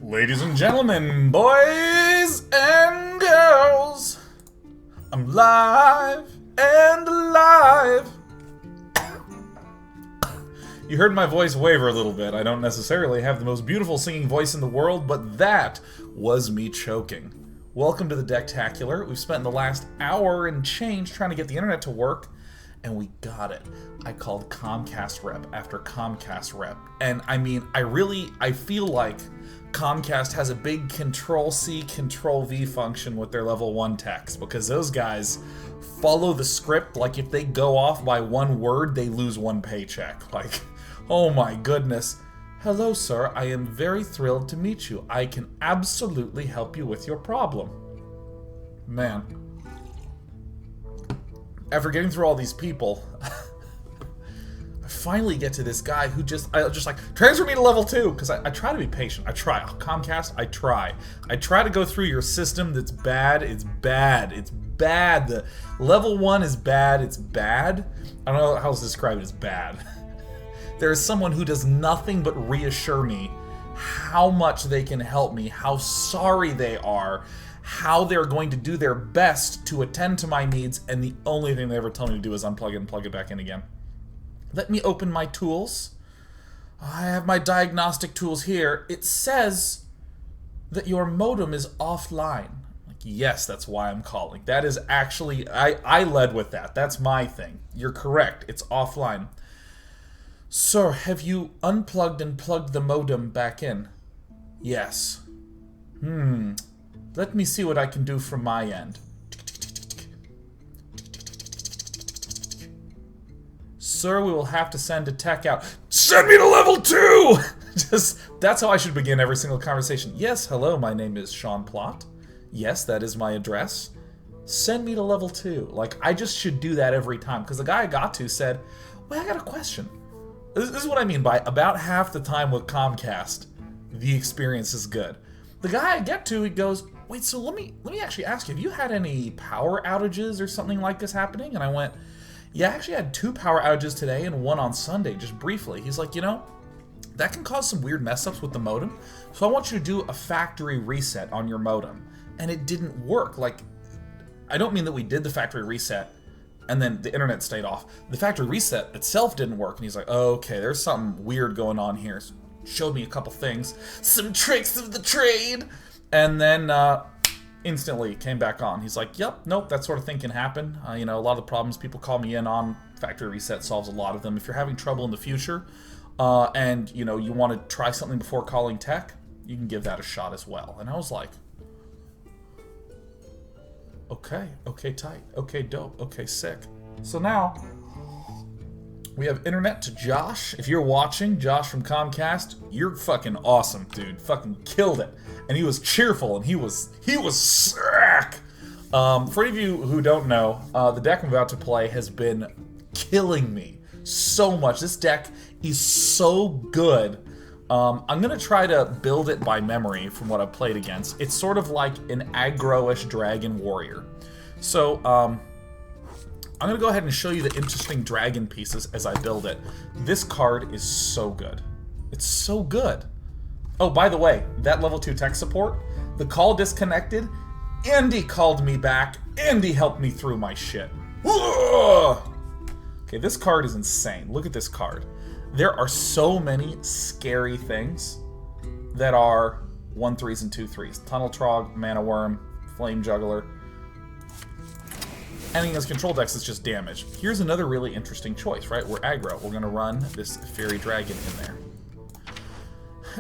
Ladies and gentlemen, boys and girls, I'm live and alive. You heard my voice waver a little bit. I don't necessarily have the most beautiful singing voice in the world, but that was me choking. Welcome to the Decktacular. We've spent the last hour and change trying to get the internet to work, and we got it. I called Comcast rep after Comcast rep. And I mean, I feel like Comcast has a big Control-C, Control-V function with their level 1 techs, because those guys follow the script. Like, if they go off by one word, they lose one paycheck. Like, oh my goodness. Hello, sir. I am very thrilled to meet you. I can absolutely help you with your problem. Man. After getting through all these people, I finally get to this guy who just like, transfer me to level 2, because I try to be patient. I try. Comcast, I try. I try to go through your system that's bad. It's bad. It's bad. The level 1 is bad. It's bad. I don't know how else to describe it as bad. There is someone who does nothing but reassure me how much they can help me, how sorry they are, how they're going to do their best to attend to my needs, and the only thing they ever tell me to do is unplug it and plug it back in again. Let me open my tools. I have my diagnostic tools here. It says that your modem is offline. Like, yes, that's why I'm calling. That is actually, I led with that. That's my thing. You're correct. It's offline. Sir, have you unplugged and plugged the modem back in? Yes. Let me see what I can do from my end. Sir, we will have to send a tech out. Send me to level 2! That's how I should begin every single conversation. Yes, hello, my name is Sean Plott. Yes, that is my address. Send me to level 2. Like, I just should do that every time. Because the guy I got to said, wait, I got a question. This is what I mean by about half the time with Comcast, the experience is good. The guy I get to, he goes, wait, so let me actually ask you, have you had any power outages or something like this happening? And I went, yeah, I actually had 2 power outages today and 1 on Sunday, just briefly. He's like, you know, that can cause some weird mess-ups with the modem, so I want you to do a factory reset on your modem. And it didn't work. Like, I don't mean that we did the factory reset and then the internet stayed off. The factory reset itself didn't work, and he's like, okay, there's something weird going on here. So showed me a couple things, some tricks of the trade, and then instantly came back on. He's like, yep, nope, that sort of thing can happen. You know, a lot of the problems people call me in on, factory reset solves a lot of them. If you're having trouble in the future, and you know, you want to try something before calling tech, you can give that a shot as well. And I was like, okay, tight, okay, dope, okay, sick. So now we have internet to Josh. If you're watching, Josh from Comcast, you're fucking awesome, dude. Fucking killed it. And he was cheerful, and he was sick. For any of you who don't know, the deck I'm about to play has been killing me so much. This deck is so good. I'm going to try to build it by memory from what I've played against. It's sort of like an aggro-ish dragon warrior. So, I'm going to go ahead and show you the interesting dragon pieces as I build it. This card is so good. It's so good. Oh, by the way, that level 2 tech support, the call disconnected, Andy called me back, Andy helped me through my shit. Ugh! Okay, this card is insane. Look at this card. There are so many scary things that are 1/3s and 2/3s. Tunnel Trog, Mana Worm, Flame Juggler. Anything that's control decks is just damage. Here's another really interesting choice, right? We're aggro. We're going to run this Fairy Dragon in there.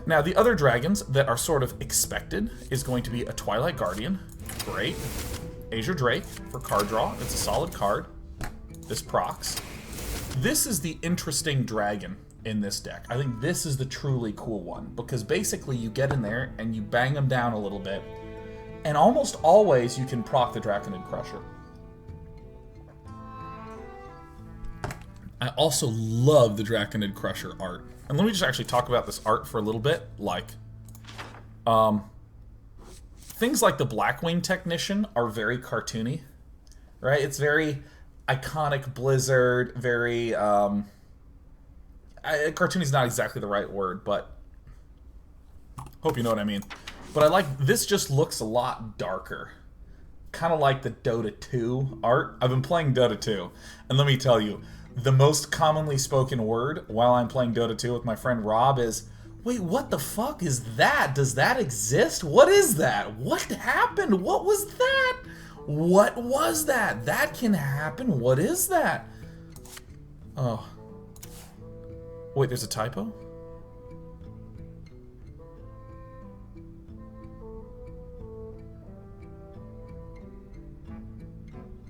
Now, the other dragons that are sort of expected is going to be a Twilight Guardian. Great. Azure Drake for card draw. It's a solid card. This procs. This is the interesting dragon in this deck. I think this is the truly cool one, because basically you get in there and you bang them down a little bit, and almost always you can proc the Draconid Crusher. I also love the Draconid Crusher art. And let me just actually talk about this art for a little bit. Like, things like the Blackwing Technician are very cartoony, right? It's very iconic Blizzard, very, cartoony is not exactly the right word, but Hope you know what I mean. But I like, this just looks a lot darker. Kind of like the Dota 2 art. I've been playing Dota 2, and let me tell you, the most commonly spoken word while I'm playing Dota 2 with my friend Rob is, wait, what the fuck is that? Does that exist? What is that? What happened? What was that? What was that? That can happen? What is that? Oh. Wait, there's a typo?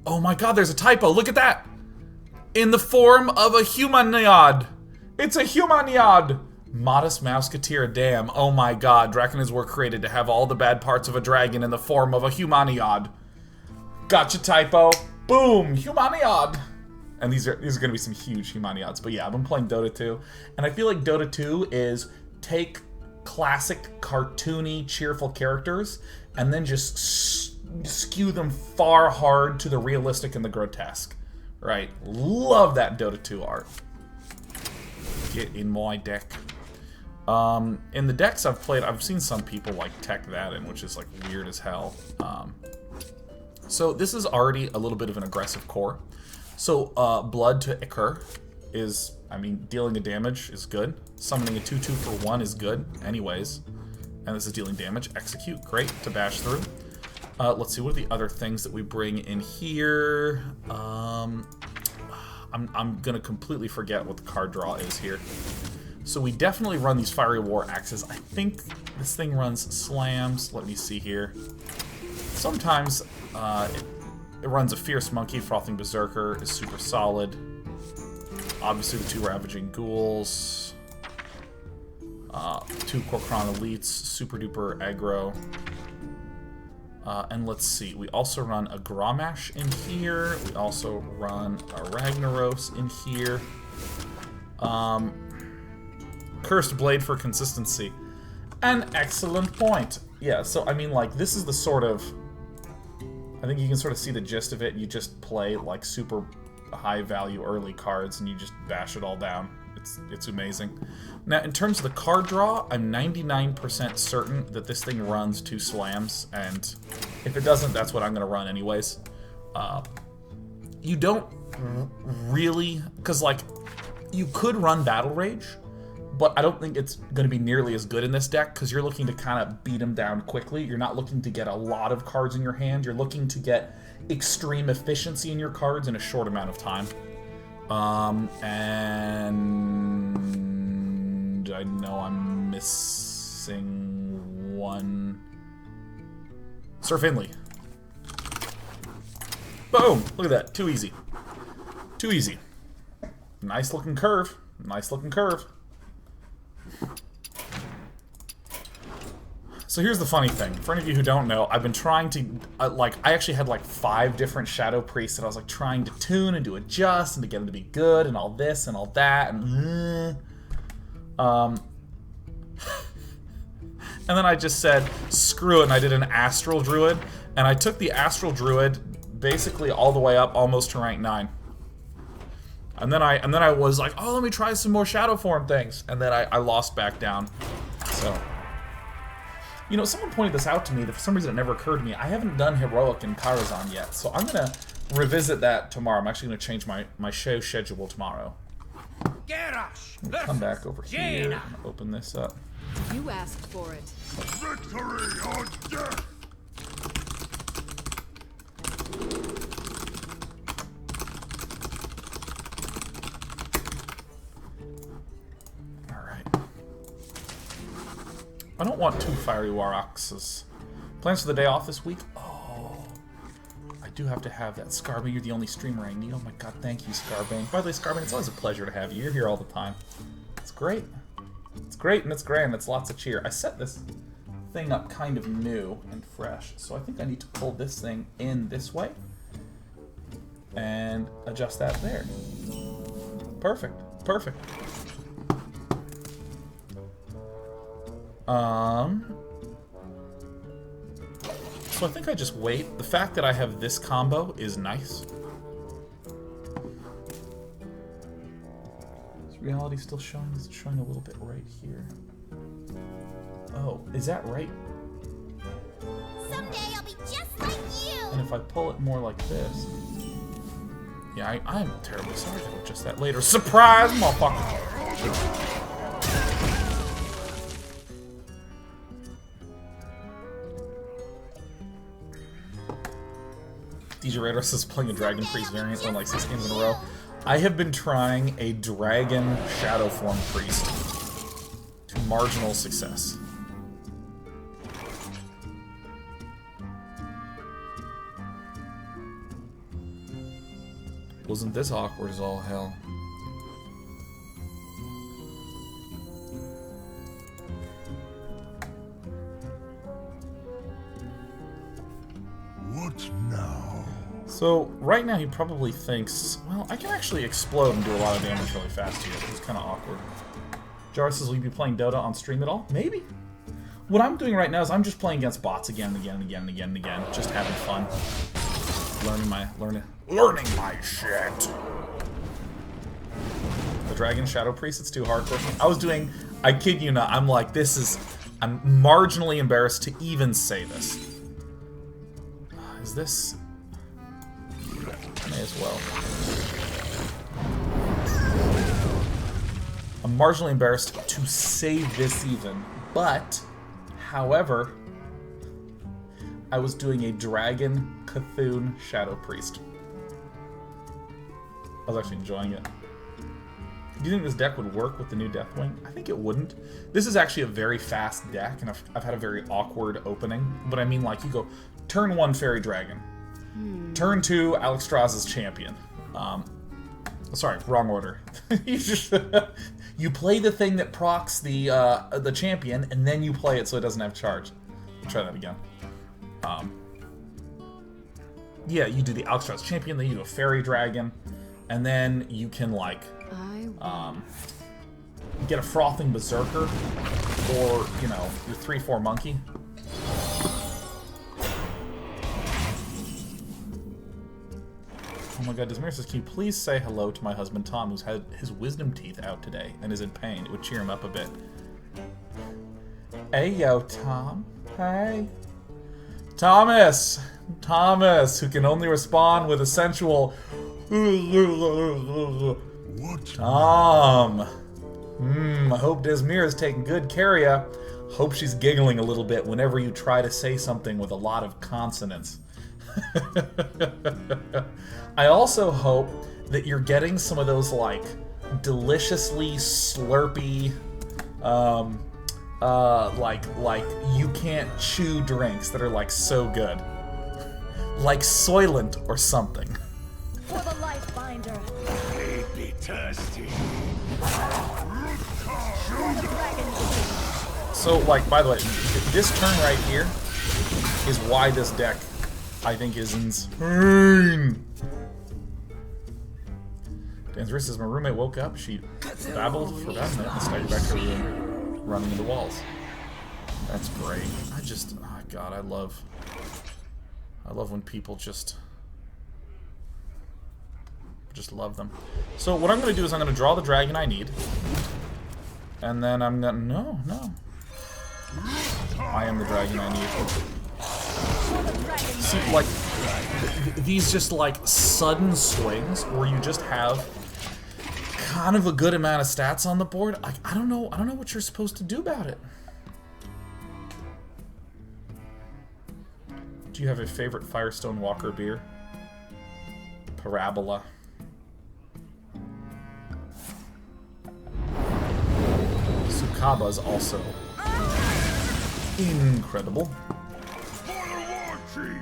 Oh my god, there's a typo. Look at that! In the form of a humaniad. It's a humaniad. Modest Mouseketeer, damn. Oh my god, Draconis were created to have all the bad parts of a dragon in the form of a humaniad. Gotcha, typo. Boom, humaniad. And these are gonna be some huge humaniads. But yeah, I've been playing Dota 2, and I feel like Dota 2 is take classic, cartoony, cheerful characters, and then just skew them far hard to the realistic and the grotesque. Right? Love that Dota 2 art. Get in my deck. In the decks I've played, I've seen some people like tech that in, which is like weird as hell. So this is already a little bit of an aggressive core. So Blood to Ichor is, I mean, dealing a damage is good. Summoning a 2/2 for 1 is good, anyways. And this is dealing damage. Execute, great to bash through. Let's see, what are the other things that we bring in here? I'm gonna completely forget what the card draw is here. So we definitely run these Fiery War Axes. I think this thing runs slams. Let me see here. Sometimes it runs a Fierce Monkey. Frothing Berserker is super solid. Obviously the 2 Ravaging Ghouls. 2 Korkron Elites. Super duper aggro. And let's see, we also run a Grommash in here. We also run a Ragnaros in here. Cursed Blade for consistency. An excellent point. Yeah, so I mean, like, this is the sort of... I think you can sort of see the gist of it. You just play, like, super high value early cards and you just bash it all down. It's amazing. Now, in terms of the card draw, I'm 99% certain that this thing runs 2 slams, and if it doesn't, that's what I'm going to run anyways. You don't really... Because, like, you could run Battle Rage, but I don't think it's going to be nearly as good in this deck, because you're looking to kind of beat them down quickly. You're not looking to get a lot of cards in your hand. You're looking to get extreme efficiency in your cards in a short amount of time. And I know I'm missing one. Sir Finley. Boom! Look at that. Too easy. Too easy. Nice looking curve. Nice looking curve. So here's the funny thing. For any of you who don't know, I've been trying to, I actually had like 5 different Shadow Priests that I was like trying to tune and to adjust and to get them to be good and all this and all that and and then I just said, screw it, and I did an Astral Druid, and I took the Astral Druid basically all the way up almost to rank 9. And then I was like, oh, let me try some more Shadow Form things, and then I lost back down. So... You know, someone pointed this out to me that for some reason it never occurred to me. I haven't done Heroic in Karazhan yet, so I'm going to revisit that tomorrow. I'm actually going to change my show schedule tomorrow. Come back over here and open this up. You asked for it. Victory or death! I don't want 2 Fiery War Axes. Plans for the day off this week? Oh, I do have to have that. Scarbane, you're the only streamer I need. Oh my god, thank you, Scarbane. By the way, Scarbane, it's always a pleasure to have you. You're here all the time. It's great. It's great and it's grand. It's lots of cheer. I set this thing up kind of new and fresh, so I think I need to pull this thing in this way and adjust that there. Perfect. Perfect. So I think I just wait. The fact that I have this combo is nice. Is reality still showing? Is it showing a little bit right here? Oh, is that right? Someday I'll be just like you. And if I pull it more like this... Yeah, I'm terribly sorry about just that later. Surprise, motherfucker! DJ Radar says playing a Dragon Priest variant on like 6 games in a row. I have been trying a Dragon Shadow Form Priest to marginal success. Wasn't this awkward as all hell? What now? So, right now he probably thinks, well, I can actually explode and do a lot of damage really fast here. It's kind of awkward. Jar says, will you be playing Dota on stream at all? Maybe. What I'm doing right now is I'm just playing against bots again and again and again and again and again. Just having fun. Learning my shit. The Dragon Shadow Priest, it's too hardcore. I kid you not, I'm like, I'm marginally embarrassed to even say this. Is this... May as well. I'm marginally embarrassed to say this even, but, however, I was doing a Dragon Cthulhu Shadow Priest. I was actually enjoying it. Do you think this deck would work with the new Deathwing? I think it wouldn't. This is actually a very fast deck, and I've had a very awkward opening. But I mean, like, you go, turn 1 Fairy Dragon. Turn 2 Alexstrasza's Champion. Sorry, wrong order. You play the thing that procs the champion, and then you play it so it doesn't have charge. Try that again. Yeah, you do the Alexstrasza's Champion, then you do a Fairy Dragon, and then you can, like, get a Frothing Berserker, or, you know, your 3/4 Monkey. Oh my god, Desmir says, can you please say hello to my husband Tom, who's had his wisdom teeth out today and is in pain? It would cheer him up a bit. Hey, yo, Tom. Hey. Thomas! Thomas, who can only respond with a sensual... What? Tom. I hope Desmir is taking good care of ya. Hope she's giggling a little bit whenever you try to say something with a lot of consonants. I also hope that you're getting some of those, like, deliciously slurpy, like you can't chew drinks that are, like, so good. Like Soylent or something. For the life binder. Be thirsty. So, like, by the way, this turn right here is why this deck, I think, is insane. Dan's wrist says, my roommate woke up, she babbled for about a minute and started back to her room, running into walls. That's great. Oh god, I love when people just love them. So what I'm going to do is I'm going to draw the dragon I need. And then I'm going to... No. I am the dragon I need. See, like, these just, like, sudden swings where you just have kind of a good amount of stats on the board. I don't know what you're supposed to do about it. Do you have a favorite Firestone Walker beer? Parabola. Sukaba is also incredible. Look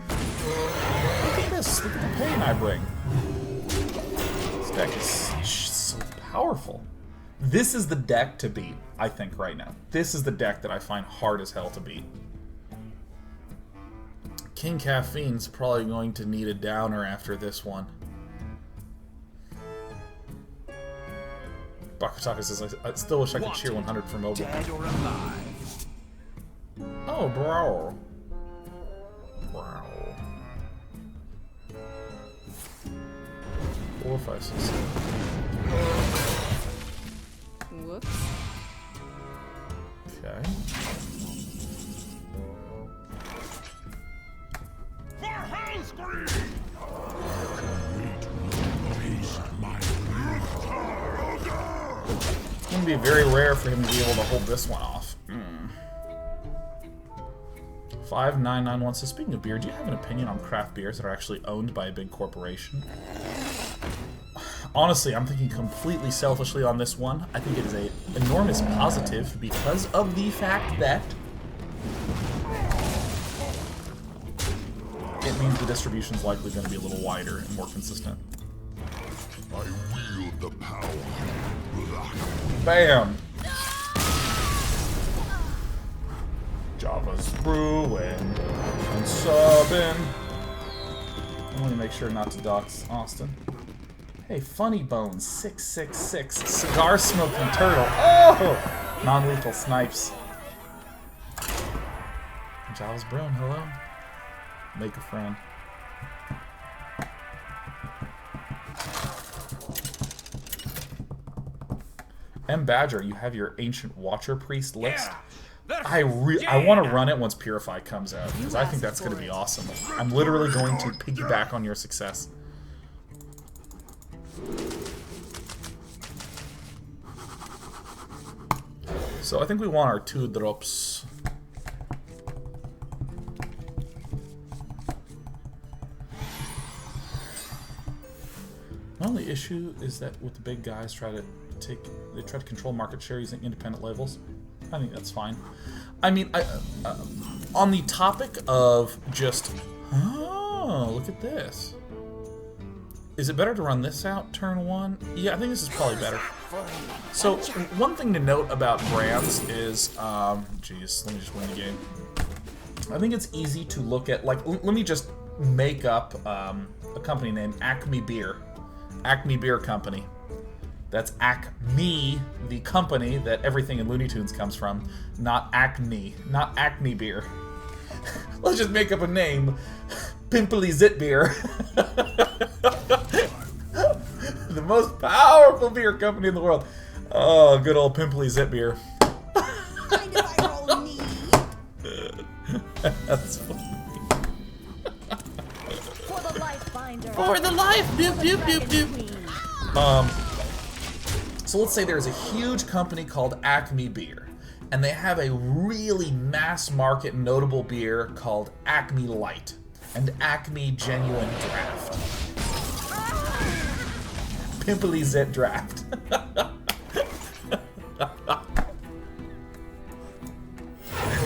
at this. Look at the pain I bring. This deck is so powerful. This is the deck to beat, I think, right now. This is the deck that I find hard as hell to beat. King Caffeine's probably going to need a downer after this one. Bakutaka says, I still wish I could cheer 100 for mobile. Dead or alive? Oh, bro. Wow. 4, 5, 6, 7. Whoops. Okay. It's going to be very rare for him to be able to hold this one off. 5991 says, speaking of beer, do you have an opinion on craft beers that are actually owned by a big corporation? Honestly, I'm thinking completely selfishly on this one. I think it is an enormous positive because of the fact that it means the distribution is likely going to be a little wider and more consistent. I wield the power. Bam! Java's brewing and subbing. I want to make sure not to dox Austin. Hey, Funny Bones 666 cigar smoking turtle. Oh, non-lethal snipes. Java's brewing. Hello. Make a friend. M. Badger, you have your Ancient Watcher Priest list. I want to run it once Purify comes out, because I think that's going to be awesome. I'm literally going to piggyback on your success. So I think we want our 2 drops. My only issue is that with the big guys they try to control market share using independent labels. I think that's fine. I mean, on the topic of just, oh, look at this. Is it better to run this out turn 1? Yeah, I think this is probably better. So, one thing to note about brands is, geez, let me just win the game. I think it's easy to look at, like, let me just make up a company named Acme Beer. Acme Beer Company. That's Acme, the company that everything in Looney Tunes comes from, not Acme, not Acme Beer. Let's just make up a name. Pimply Zit Beer. The most powerful beer company in the world. Oh, good old Pimply Zit Beer. Mind if I roll knee? That's funny. For the life finder. For the life! Doop, doop, doop, doop. So let's say there's a huge company called Acme Beer, and they have a really mass market notable beer called Acme Light and Acme Genuine Draft. Pimply Zit Draft.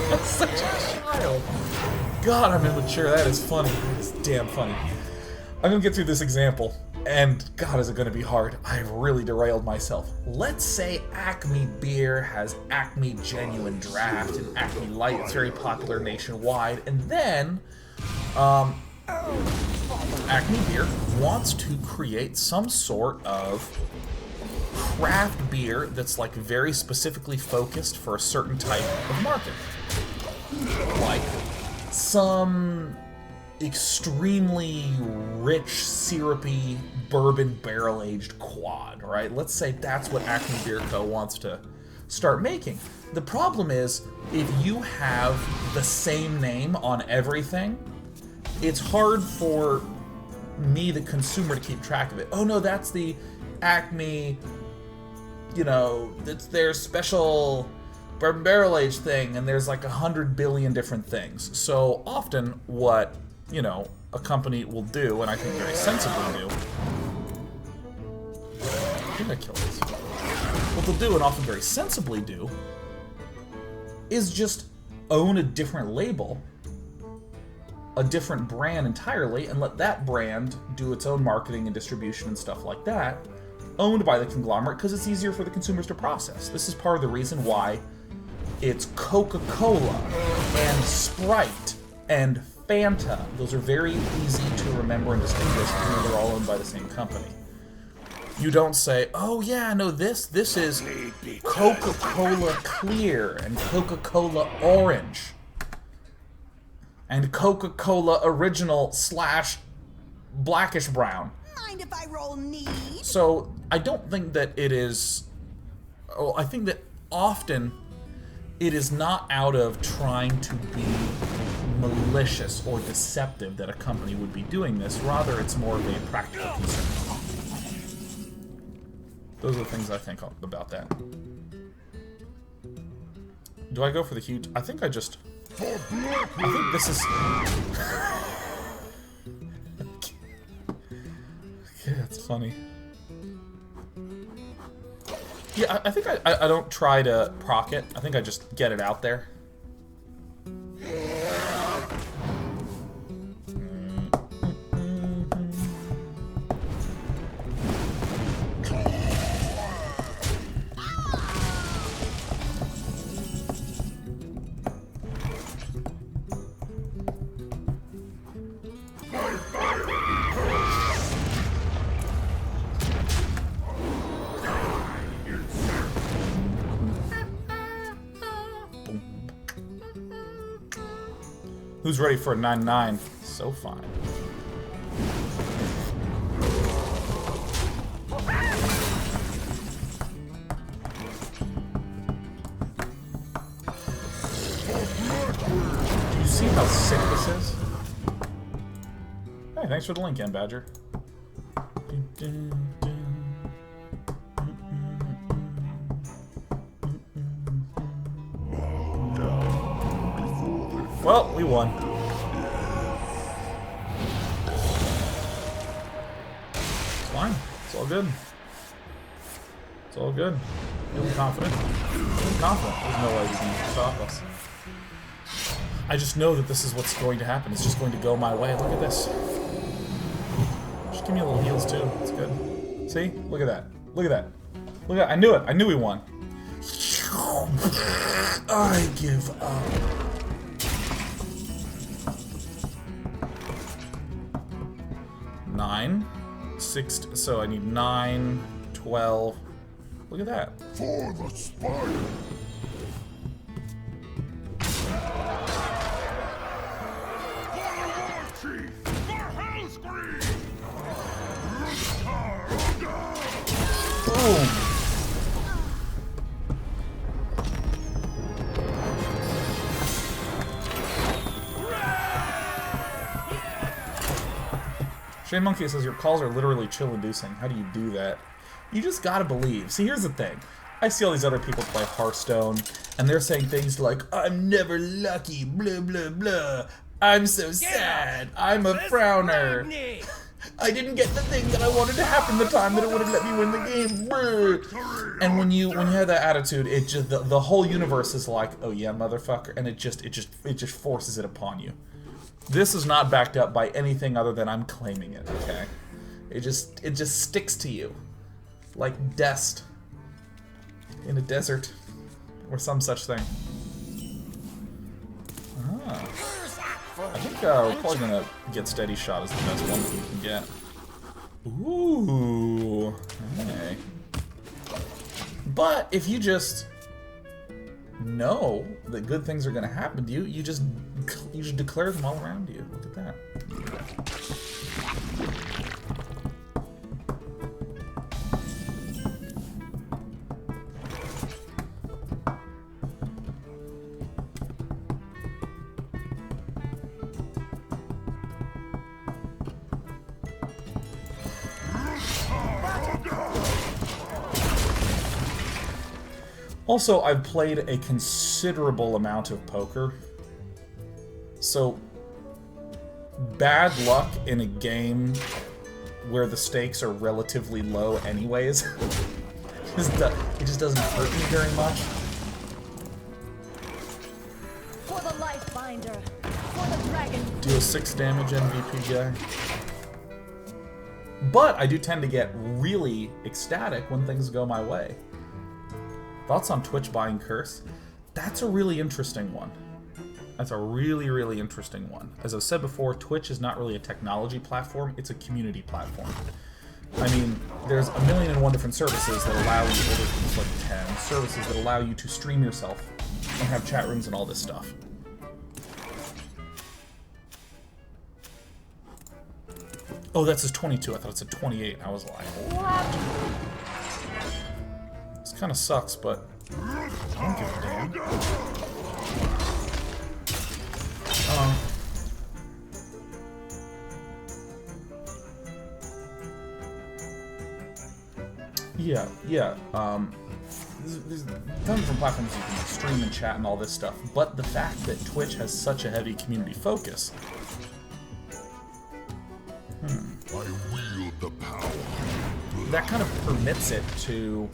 That's such a child. God, I'm immature. That is funny. It's damn funny. I'm gonna get through this example. And God, is it going to be hard. I've really derailed myself. Let's say Acme Beer has Acme Genuine Draft and Acme Light. It's very popular nationwide. And then, Acme Beer wants to create some sort of craft beer that's like very specifically focused for a certain type of market. Like some extremely rich, syrupy, bourbon barrel-aged quad, right? Let's say that's what Acme Beer Co. wants to start making. The problem is, if you have the same name on everything, it's hard for me, the consumer, to keep track of it. Oh no, that's the Acme, you know, it's their special bourbon barrel-aged thing, and there's like 100 billion different things. So often what, you know, a company will do, and I think very sensibly do. I think I killed this. What they'll do, and often very sensibly do, is just own a different label, a different brand entirely, and let that brand do its own marketing and distribution and stuff like that, owned by the conglomerate, because it's easier for the consumers to process. This is part of the reason why it's Coca-Cola and Sprite and Fanta. Those are very easy to remember and distinguish, even though they're all owned by the same company. You don't say, oh yeah, no, this is Coca-Cola Clear and Coca-Cola Orange and Coca-Cola Original / Blackish Brown. Mind if I roll knee? So I don't think that it is. Oh, I think that often it is not out of trying to be malicious or deceptive that a company would be doing this. Rather, it's more of a practical concern. Those are the things I think about that. Do I go for the huge? I think I think this is... Okay, that's funny. Yeah, I think I don't try to proc it. I think I just get it out there. Who's ready for a 9-9? So fine. Do you see how sick this is? Hey, thanks for the link, N Badger. Well, we won. It's fine. It's all good. It's all good. Feeling confident. Feeling confident. There's no way you can stop us. I just know that this is what's going to happen. It's just going to go my way. Look at this. Just give me a little heals too. It's good. See? Look at that. Look at that. Look at that. I knew it. I knew we won. I give up. Nine, 6, so I need 9, 12. Look at that. For the spider. Boom. Shane Monkey says your calls are literally chill-inducing. How do you do that? You just gotta believe. See, here's the thing. I see all these other people play HearthStone, and they're saying things like, I'm never lucky, blah, blah, blah. I'm so sad. I'm a frowner. I didn't get the thing that I wanted to happen the time that it would have let me win the game. Brr. And when you have that attitude, it just the whole universe is like, oh yeah, motherfucker, and it just forces it upon you. This is not backed up by anything other than I'm claiming it, okay? It just sticks to you. Like dust in a desert. Or some such thing. Ah. I think we're probably gonna get Steady Shot as the best one that we can get. Ooh. Hey. But if you just know that good things are gonna happen to you, you just declare them all around you. Look at that. Also, I've played a considerable amount of poker, so bad luck in a game where the stakes are relatively low anyways, it just doesn't hurt me very much. For the life binder, for the dragon. Deal 6 damage MVP guy. But I do tend to get really ecstatic when things go my way. Thoughts on Twitch buying Curse? That's a really interesting one. That's a really, really interesting one. As I've said before, Twitch is not really a technology platform, it's a community platform. I mean, there's 1,000,001 different services that allow you, there's like 10 services that allow you to stream yourself and have chat rooms and all this stuff. Oh, that says 22. I thought it said 28. I was like, what? This kind of sucks, but I don't give a damn. Yeah. There's tons of different platforms you can stream and chat and all this stuff, but the fact that Twitch has such a heavy community focus. I wield the power. That kind of permits it to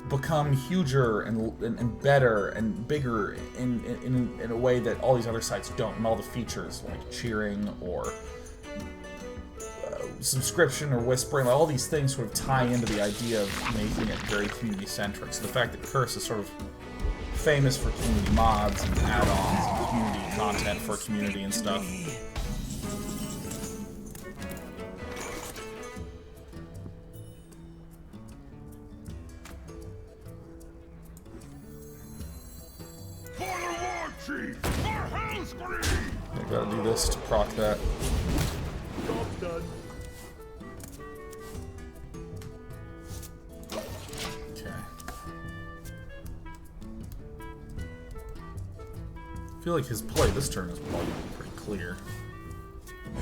become huger and better and bigger in a way that all these other sites don't, and all the features like cheering or subscription or whispering, all these things sort of tie into the idea of making it very community-centric. So the fact that Curse is sort of famous for community mods and add-ons and community content for community and stuff. I gotta do this to proc that. Job's done. Okay. I feel like his play this turn is probably pretty clear.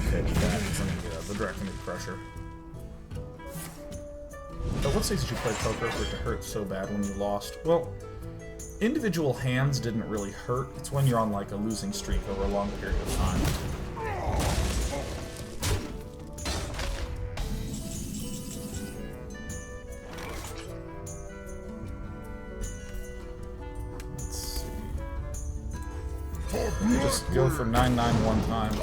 Okay, with that, because I'm gonna get the direct enemy pressure. But what stage did you play poker for it to hurt so bad when you lost? Well, individual hands didn't really hurt. It's when you're on like a losing streak over a long period of time. Let's see. Let me just go for 9-9 one time.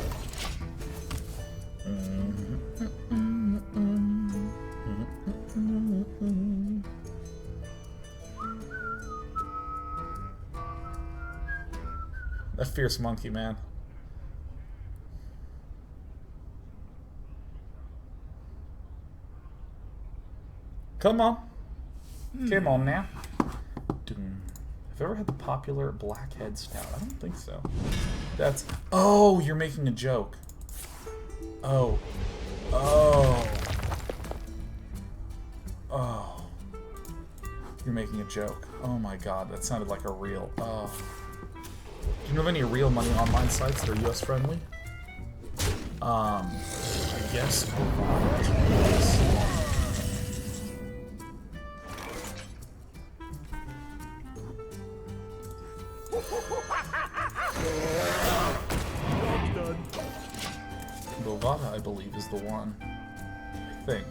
That fierce monkey, man. Come on. Come on now. Have you ever had the popular blackhead stout? I don't think so. That's... Oh, you're making a joke. Oh. Oh. Oh. You're making a joke. Oh my god, that sounded like a real... Oh. Do you know of any real money online sites that are US friendly? I guess. Bovada, I believe, is the one. I think.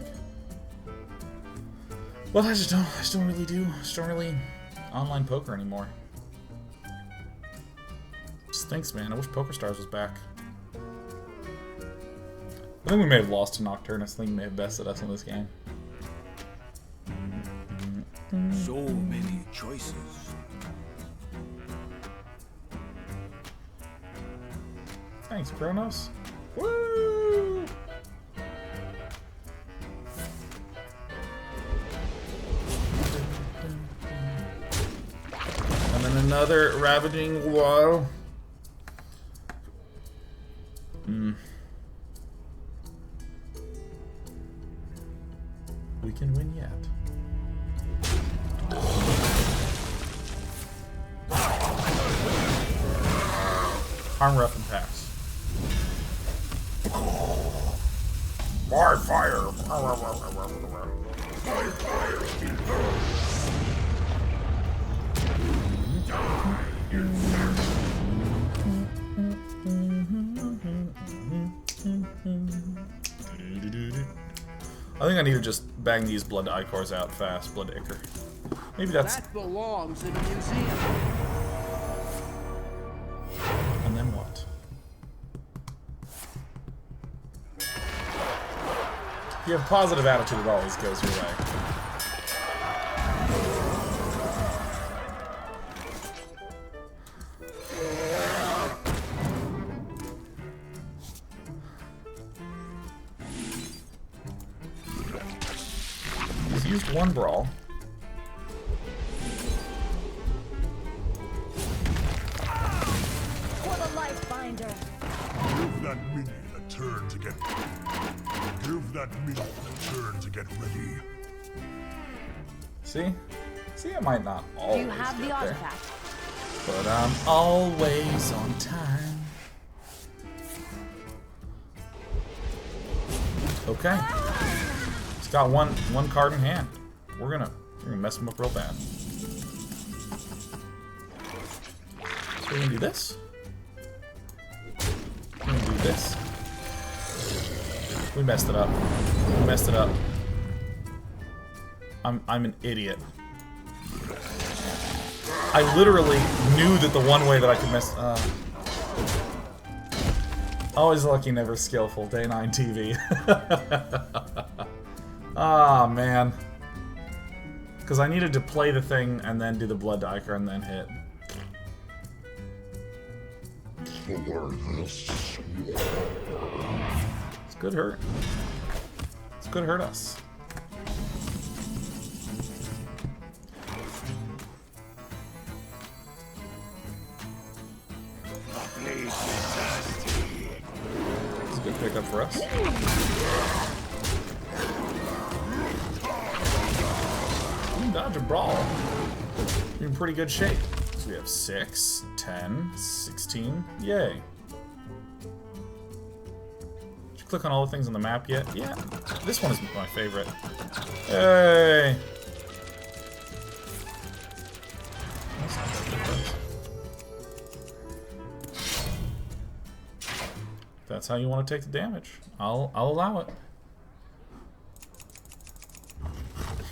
Well, I just don't really online poker anymore. Thanks, man. I wish PokerStars was back. I think we may have lost to Nocturnus. I think he may have bested us in this game. So many choices. Thanks, Kronos. Woo! And then another ravaging wall. We can win yet. Harm ref and pass. My fire! My fire! I think I need to just bang these blood Icors out fast. Blood Ichor. Maybe that's... That belongs in a museum. And then what? If you have a positive attitude, it always goes your way. He's used one brawl. For the life binder. Give that minion a turn to get... Give that minion a turn to get ready. See? See, I might not always You have the get there, artifact. but I'm always on time. Okay. He's got one card in hand. We're gonna mess him up real bad. So we're gonna do this. We're gonna do this. We messed it up. We messed it up. I'm an idiot. I literally knew that the one way that I could mess. Always lucky, never skillful. Day 9 TV. Ah, man. Because I needed to play the thing and then do the blood diker and then hit. It's good hurt. It's good hurt us. It's a good pickup for us. You can dodge a brawl. You're in pretty good shape. So we have 6, 10, 16. Yay. Did you click on all the things on the map yet? Yeah. This one is my favorite. Hey! That's not that different. If that's how you want to take the damage, I'll allow it.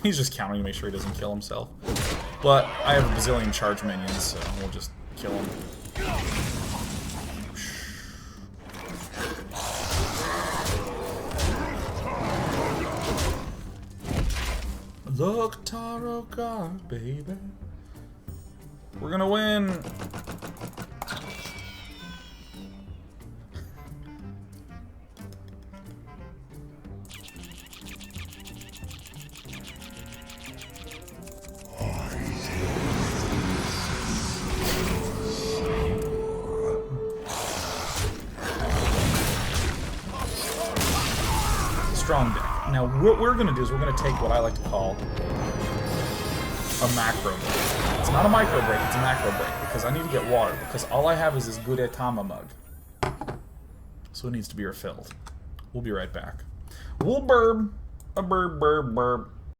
He's just counting to make sure he doesn't kill himself. But I have a bazillion charge minions, so we'll just kill him. Look, Taro God, baby. We're gonna win. Strong deck. Now, what we're going to do is we're going to take what I like to call a macro break. It's not a micro break, it's a macro break, because I need to get water, because all I have is this Gudetama mug. So it needs to be refilled. We'll be right back. We'll burb. A burb, burb, burb.